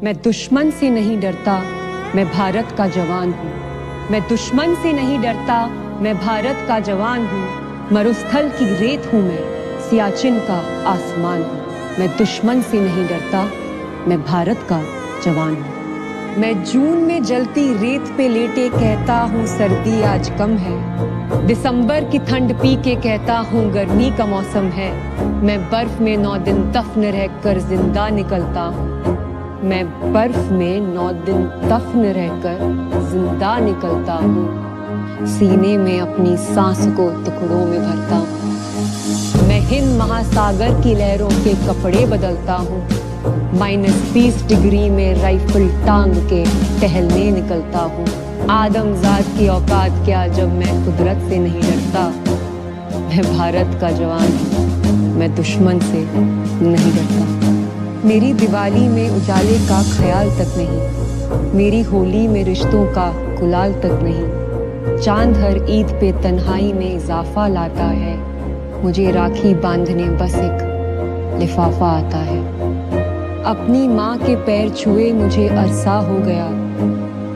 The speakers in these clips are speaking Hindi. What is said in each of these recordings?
मैं दुश्मन से नहीं डरता, मैं भारत का जवान हूँ। मैं दुश्मन से नहीं डरता, मैं भारत का जवान हूँ। मरुस्थल की रेत हूँ मैं, सियाचिन का आसमान हूँ। मैं दुश्मन से नहीं डरता, मैं भारत का जवान हूँ। मैं जून में जलती रेत पे लेटे कहता हूँ सर्दी आज कम है। दिसंबर की ठंड पी के कहता हूँ गर्मी का मौसम है। मैं बर्फ में 9 दिन दफन रहकर जिंदा निकलता हूँ। मैं बर्फ में 9 दिन दफन रहकर जिंदा निकलता हूँ। सीने में अपनी सांस को टुकड़ों में भरता हूँ। मैं हिंद महासागर की लहरों के कपड़े बदलता हूँ। -20 डिग्री में राइफल टांग के टहलने निकलता हूँ। आदमजाद की औकात क्या जब मैं कुदरत से नहीं डरता। मैं भारत का जवान हूँ, मैं दुश्मन से नहीं डरता। मेरी दिवाली में उजाले का ख्याल तक नहीं, मेरी होली में रिश्तों का गुलाल तक नहीं। चांद हर ईद पे तन्हाई में इजाफा लाता है। मुझे राखी बांधने बस एक लिफाफा आता है। अपनी माँ के पैर छुए मुझे अरसा हो गया।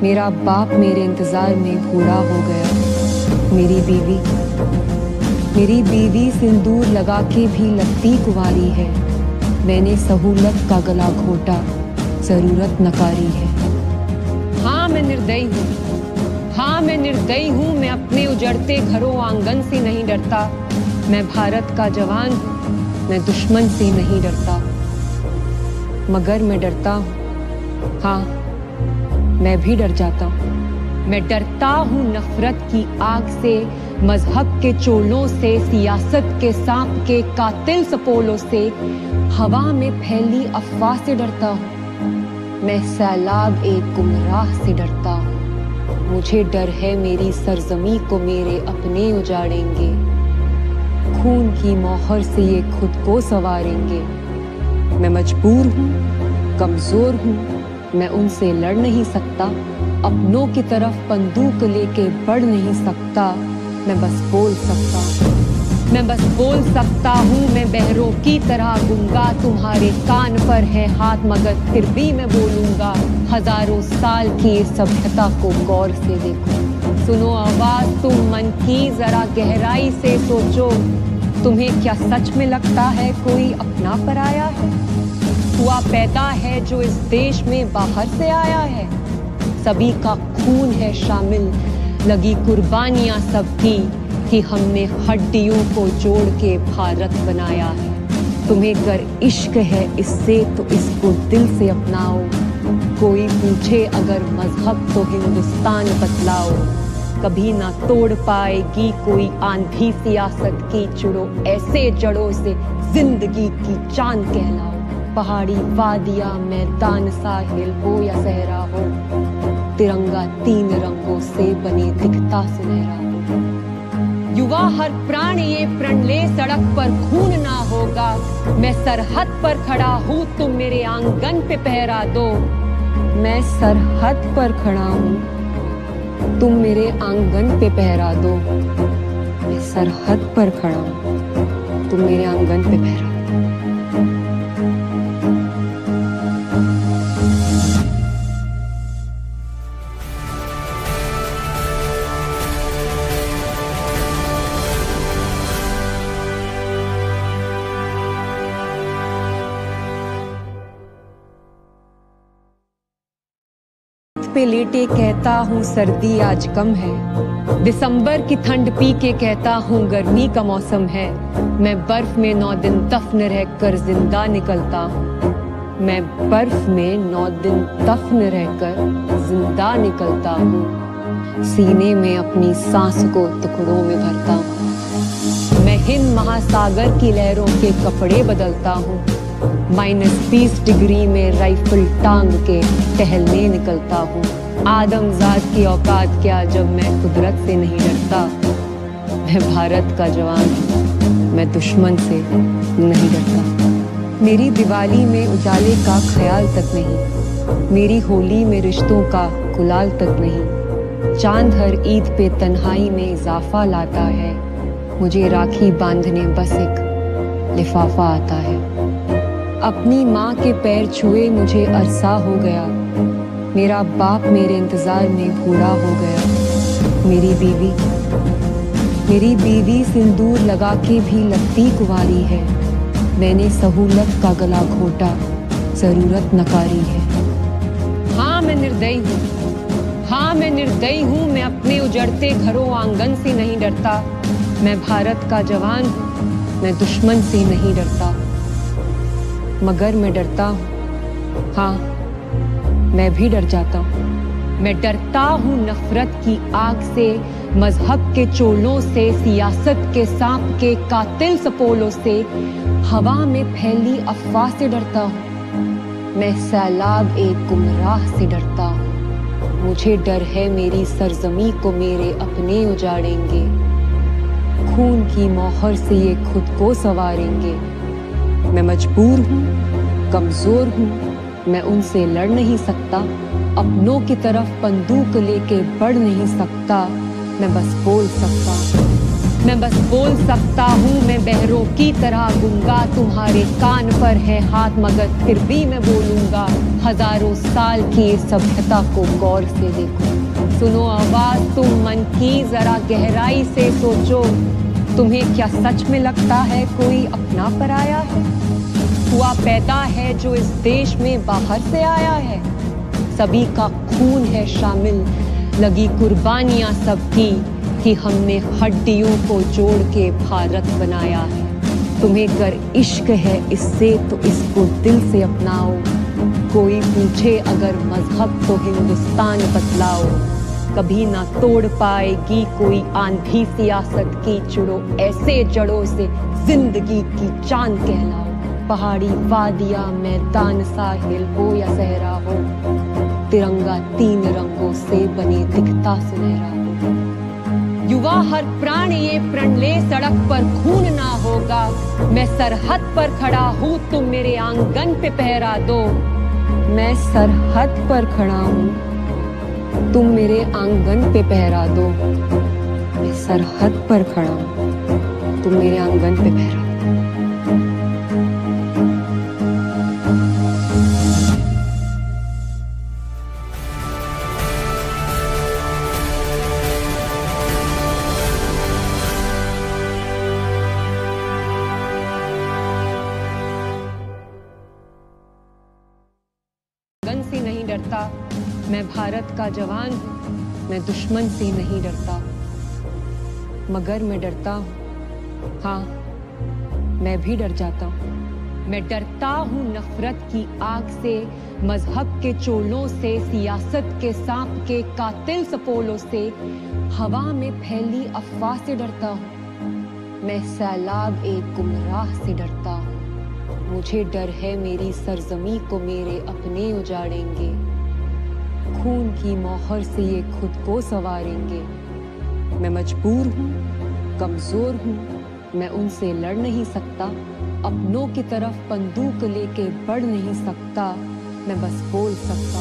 मेरा बाप मेरे इंतजार में बूढ़ा हो गया। मेरी बीवी सिंदूर लगा के भी लगती कुंवारी है। मैंने सहूलत का गला घोटा, जरूरत नकारी है। हाँ मैं निर्दयी हूँ, हाँ मैं निर्दयी हूँ। मैं अपने उजड़ते घरों आंगन से नहीं डरता। मैं भारत का जवान हूँ, मैं दुश्मन से नहीं डरता। मगर मैं डरता हूँ, हाँ मैं भी डर जाता हूँ। मैं डरता हूँ नफरत की आग से, मजहब के चोलों से, सियासत के सांप के कातिल सपोलों से। हवा में फैली अफवाह से डरता हूँ। मैं सैलाब एक गुमराह से डरता हूँ। मुझे डर है मेरी सरजमी को मेरे अपने उजाड़ेंगे। खून की मोहर से ये खुद को संवारेंगे। मैं मजबूर हूँ, कमजोर हूँ, मैं उनसे लड़ नहीं सकता। अपनों की तरफ बंदूक लेके बढ़ नहीं सकता। मैं बस बोल सकता हूँ। मैं बहरों की तरह गूंगा, तुम्हारे कान पर है हाथ मगर फिर भी मैं बोलूंगा। हजारों साल की इस सभ्यता को गौर से देखो। सुनो आवाज तुम मन की, जरा गहराई से सोचो। तुम्हें क्या सच में लगता है कोई अपना पराया है? हुआ पैदा है जो इस देश में बाहर से आया है। सभी का खून है शामिल, लगी कुर्बानियां सबकी, कि हमने हड्डियों को जोड़ के भारत बनाया है। तुम्हें अगर इश्क है इससे तो इसको दिल से अपनाओ। कोई पूछे अगर मजहब तो हिंदुस्तान बतलाओ। कभी ना तोड़ पाएगी कोई आंधी सियासत की। जुड़ो ऐसे जड़ों से जिंदगी की चांद कहलाओ। पहाड़ी वादियां मैदान साहिल हो या सहरा हो, तिरंगा 3 रंगों से बने दिखता सुनहरा हो। युवा हर प्राण ये प्रण ले, सड़क पर खून ना होगा। मैं सरहद पर खड़ा हूँ, तुम मेरे आंगन पे पहरा दो। मैं सरहद पर खड़ा हूँ, तुम मेरे आंगन पे पहरा दो। मैं सरहद पर खड़ा हूँ, तुम मेरे आंगन पे पहरा दो। पे लेटे कहता हूँ सर्दी आज कम है। दिसंबर की ठंड पी के कहता हूँ गर्मी का मौसम है। मैं बर्फ में 9 दिन दफन रहकर जिंदा निकलता हूँ। मैं बर्फ में 9 दिन दफन रहकर जिंदा निकलता हूँ। सीने में अपनी सांस को टुकड़ों में भरता हूँ। मैं हिंद महासागर की लहरों के कपड़े बदलता हूँ। -20 डिग्री में राइफल टांग के टहलने निकलता हूँ। आदमजाद की औकात क्या जब मैं कुदरत से नहीं डरता। मैं भारत का जवान हूँ, मैं दुश्मन से नहीं डरता। मेरी दिवाली में उजाले का ख्याल तक नहीं, मेरी होली में रिश्तों का गुलाल तक नहीं। चांद हर ईद पे तन्हाई में इजाफा लाता है। मुझे राखी बांधने बस एक लिफाफा आता है। अपनी माँ के पैर छुए मुझे अरसा हो गया। मेरा बाप मेरे इंतजार में बूढ़ा हो गया। मेरी बीवी सिंदूर लगा के भी लगती कुंवारी है। मैंने सहूलत का गला घोटा, जरूरत नकारी है। हाँ मैं निर्दयी हूँ, हाँ मैं निर्दयी हूँ। मैं अपने उजड़ते घरों आंगन से नहीं डरता। मैं भारत का जवान हूँ, मैं दुश्मन से नहीं डरता। मगर मैं डरता हूँ, हाँ मैं भी डर जाता हूँ। मैं डरता हूँ नफरत की आग से, मजहब के चोलों से, सियासत के सांप के कातिल सपोलों से। हवा में फैली अफवाह से डरता हूँ। मैं सैलाब एक गुमराह से डरता हूँ। मुझे डर है मेरी सरजमी को मेरे अपने उजाड़ेंगे। खून की मोहर से ये खुद को संवारेंगे। मैं मजबूर हूँ, कमजोर हूँ, मैं उनसे लड़ नहीं सकता। अपनों की तरफ बंदूक लेके बढ़ नहीं सकता। मैं बस बोल सकता हूँ। मैं बहरों की तरह गूंगा, तुम्हारे कान पर है हाथ मगर फिर भी मैं बोलूंगा। हजारों साल की इस सभ्यता को गौर से देखो, सुनो आवाज तुम मन की, जरा गहराई से सोचो। तुम्हें क्या सच में लगता है कोई अपना पराया है? हुआ पैदा है जो इस देश में बाहर से आया है। सभी का खून है शामिल, लगी कुर्बानियां सबकी, कि हमने हड्डियों को जोड़ के भारत बनाया है। तुम्हें कर इश्क है इससे तो इसको दिल से अपनाओ। कोई पूछे अगर मजहब तो हिंदुस्तान बतलाओ। कभी ना तोड़ पाएगी कोई आंधी सियासत की, जुड़ो ऐसे जड़ों से जिंदगी की चांद कहलाओ। पहाड़ी वादियां मैदान साहिल हो या सहरा हो, तिरंगा 3 रंगों से बने दिखता सुनहरा हो। युवा हर प्राण ये प्रण ले, सड़क पर खून ना होगा। मैं सरहद पर खड़ा हूँ, तुम मेरे आंगन पे पहरा दो। मैं सरहद पर खड़ा हूँ, तुम मेरे आंगन पे पहरा दो। मैं सरहद पर खड़ा हूँ, तुम मेरे आंगन पे पहरा दो। से नहीं डरता, मैं भारत का जवान हूँ, मैं दुश्मन से नहीं डरता। मगर मैं डरता हूँ, हाँ मैं भी डर जाता हूँ। मैं डरता हूँ नफरत की आग से, मजहब के चोलों से, सियासत के सांप के कातिल सपोलों से। हवा में फैली अफवाह से डरता हूँ। मैं सैलाब एक गुमराह से डरता हूँ। मुझे डर है मेरी सरजमी को मेरे अपने उजाड़ेंगे। खून की मोहर से ये खुद को संवारेंगे। मैं मजबूर हूँ, कमजोर हूँ, मैं उनसे लड़ नहीं सकता। अपनों की तरफ बंदूक लेके बढ़ नहीं सकता। मैं बस बोल सकता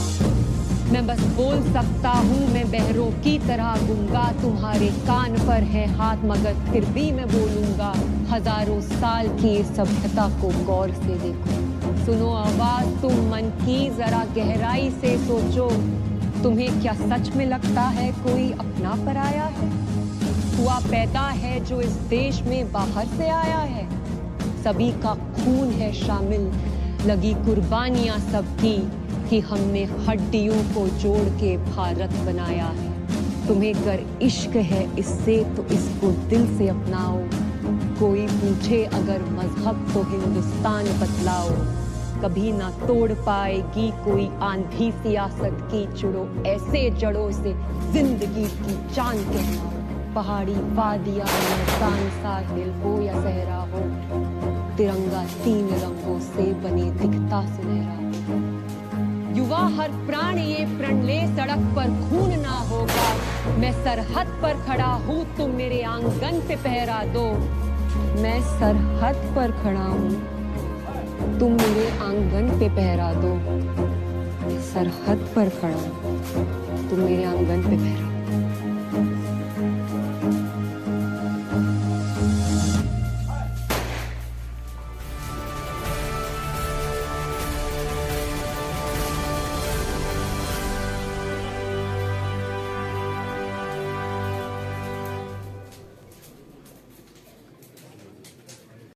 हूँ। मैं बहरों की तरह गूंगा, तुम्हारे कान पर है हाथ मगर फिर भी मैं बोलूंगा। हजारों साल की इस सभ्यता को गौर से देखो, सुनो आवाज तुम मन की, जरा गहराई से सोचो। तुम्हें क्या सच में लगता है कोई अपना पराया है? हुआ पैदा है जो इस देश में बाहर से आया है। सभी का खून है शामिल, लगी कुर्बानियां सबकी, कि हमने हड्डियों को जोड़ के भारत बनाया है। तुम्हें कर इश्क है इससे तो इसको दिल से अपनाओ। कोई पूछे अगर मजहब तो हिंदुस्तान बतलाओ। कभी ना तोड़ पाएगी कोई आंधी सियासत की, जुड़ो ऐसे जड़ों से जिंदगी की चांद कहलाओ। पहाड़ी वादियां मैदान साहिल हो या सहरा हो, तिरंगा 3 रंगों से बने दिखता सुनहरा हो। युवा हर प्राण ये प्रण ले, सड़क पर खून ना होगा। मैं सरहद पर खड़ा हूँ, तुम मेरे आंगन पे पहरा दो। मैं सरहद पर खड़ा हूँ, तुम मेरे आंगन पे पहरा दो। मैं सरहद पर खड़ा हूँ, तुम मेरे आंगन पे पहरा दो।